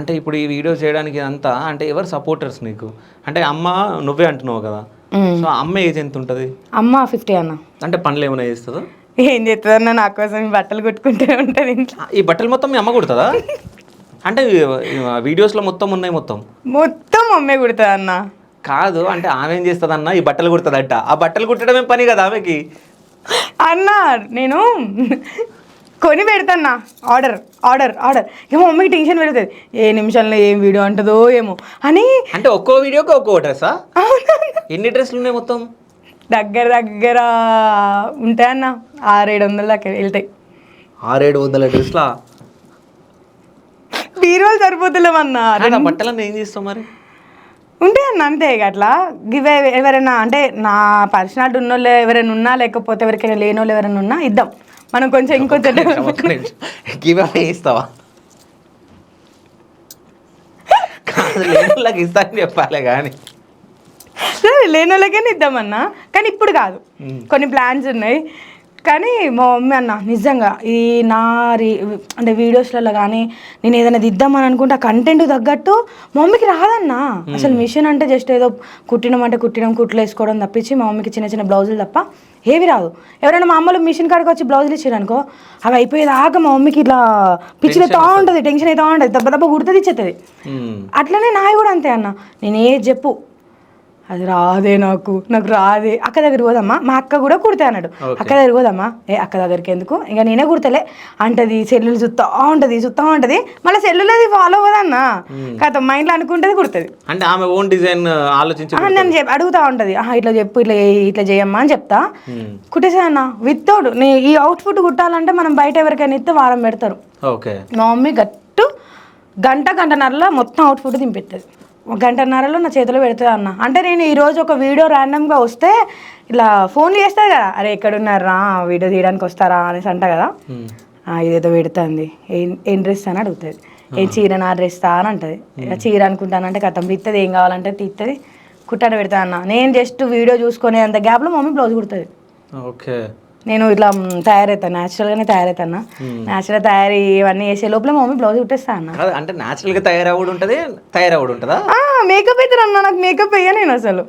అంటే ఇప్పుడు ఈ వీడియో చేయడానికి అంతా అంటే ఎవరు సపోర్టర్స్ నీకు? అంటే అమ్మ నువ్వే అంటున్నావు కదా, సో అమ్మ ఏజ్ ఎంత ఉంటుంది? అమ్మ 50 అన్న. అంటే పనులు ఏమైనా చేస్తుందా? ఏం చేస్తుందన్న, నా కోసం బట్టలు కుట్టుకుంటూ ఉంటుంది ఇంట్లో. ఈ బట్టలు మొత్తం మీ అమ్మ కుడుతుందా? అంటే వీడియోస్లో మొత్తం ఉన్నాయి మొత్తం మొత్తం మమ్మీ కుడుతుంది అన్న. కాదు అంటే ఆమె ఏం చేస్తుంది అన్న, ఈ బట్టలు కుడుతుందట. ఆ బట్టలు కుట్టడమే పని కదా ఆమెకి. అన్న నేను కొని పెడతాన్నా, ఆర్డర్ ఆర్డర్ ఆర్డర్. ఏమో మమ్మీకి టెన్షన్ పెడుతుంది, ఏ నిమిషంలో ఏం వీడియో అంటుందో ఏమో అని. అంటే ఒక్కో వీడియోకి ఒక్కో డ్రెస్సా? ఎన్ని డ్రెస్సులు ఉన్నాయి మొత్తం? దగ్గర దగ్గర ఉంటాయన్న 600-700 దాకా వెళ్తాయి. 600-700 డ్రెస్లా? బీరువాలు సరిపోతులేమన్నా. బట్టలన్నీ ఏం చేస్తావు మరి? ఉంటాయి అన్న అంతే. ఇక అట్లా గివే ఎవరైనా అంటే నా పర్సనాలిటీ ఉన్నోళ్ళు ఎవరైనా ఉన్నా, లేకపోతే ఎవరికైనా లేనోళ్ళు ఎవరైనా ఉన్నా ఇద్దాం మనం. కొంచెం ఇంకొంచెం గివ్ అవే ఇస్తావా? కాదు లేనోళ్ళకి ఇస్తా అని చెప్పాలి కానీ. సరే లేనోళ్ళకైనా ఇద్దామన్నా, కానీ ఇప్పుడు కాదు. కొన్ని ప్లాన్స్ ఉన్నాయి. కానీ మా మమ్మీ అన్న నిజంగా ఈ నా అంటే వీడియోస్లలో కానీ నేను ఏదైనా దిద్దామని అనుకుంటే ఆ కంటెంట్ తగ్గట్టు మా మమ్మీకి రాదన్న. అసలు మిషన్ అంటే జస్ట్ ఏదో కుట్టినామంటే కుట్లు వేసుకోవడం తప్పించి మా మమ్మీకి చిన్న చిన్న బ్లౌజులు తప్ప ఏవి రాదు. ఎవరైనా మా అమ్మలు మిషన్ కాడికి వచ్చి బ్లౌజులు ఇచ్చారనుకో, అవి అయిపోయేదాకా మా మమ్మీకి ఇట్లా పిచ్చిలు అవుతా ఉంటుంది, టెన్షన్ అవుతా ఉంటుంది, దెబ్బ దెబ్బ కుడుతుంది ఇచ్చేస్తుంది. అట్లనే నాయి కూడా అంతే అన్న. నేను ఏది చెప్పు అది రాదే, నాకు రాదే. అక్క దగ్గర పోదమ్మా, మా అక్క కూడా కుడితే అన్నాడు. అక్క దగ్గర పోదమ్మా, అక్క దగ్గరికి ఎందుకు, ఇంకా నేనే కుడతలే అంటది. సెల్లులు చూస్తూ ఉంటుంది, మళ్ళీ సెల్లులది ఫాలో అవ్వదన్న. కథ మైండ్లో అనుకుంటుంది, కుడుతుంది. అంటే ఆమె ఓన్ డిజైన్ ఆలోచించి నన్ను అడుగుతా ఉంటుంది, ఇట్లా చెప్పు, ఇట్లా చేయమ్మా అని చెప్తా. కుట్టేసా అన్న విత్తోడు. ఈ అవుట్ఫిట్ కుట్టాలంటే మనం బయట ఎవరికైనా ఇస్తే వారం పెడతారు. మా మమ్మీ గంటన్నరలో మొత్తం అవుట్ఫిట్ దింపెత్తది. 1 గంటన్నరలో నా చేతిలో పెడుతుంది అన్న. అంటే నేను ఈరోజు ఒక వీడియో ర్యాండమ్గా వస్తే ఇలా ఫోన్లు చేస్తుంది కదా, అరే ఎక్కడున్నారా వీడియో తీయడానికి వస్తారా అనేసి అంట కదా. ఇదేదో పెడుతుంది, ఏం డ్రెస్ అని అడుగుతుంది. ఏం చీర నా డ్రెస్ అని అంటుంది. చీర అనుకుంటానంటే కథం తీస్తుంది, ఏం కావాలంటే తీస్తుంది, కుట్టాను పెడతా అన్న. నేను జస్ట్ వీడియో చూసుకునే అంత గ్యాప్లో మమ్మీ బ్లౌజ్ కుడుతుంది. నేను ఇట్లా తయారవుతాను, న్యాచురల్గానే తయారవుతాను. న్యాచురల్ తయారీ ఇవన్నీ చేసే లోపల మమ్మీ బ్లౌజ్ కుట్టేస్తా అన్న. అంటే న్యాచురల్గా తయారవుడు ఉంటుందా? మేకప్ అయితే అన్న, నాకు మేకప్ వేయ నేను అసలు.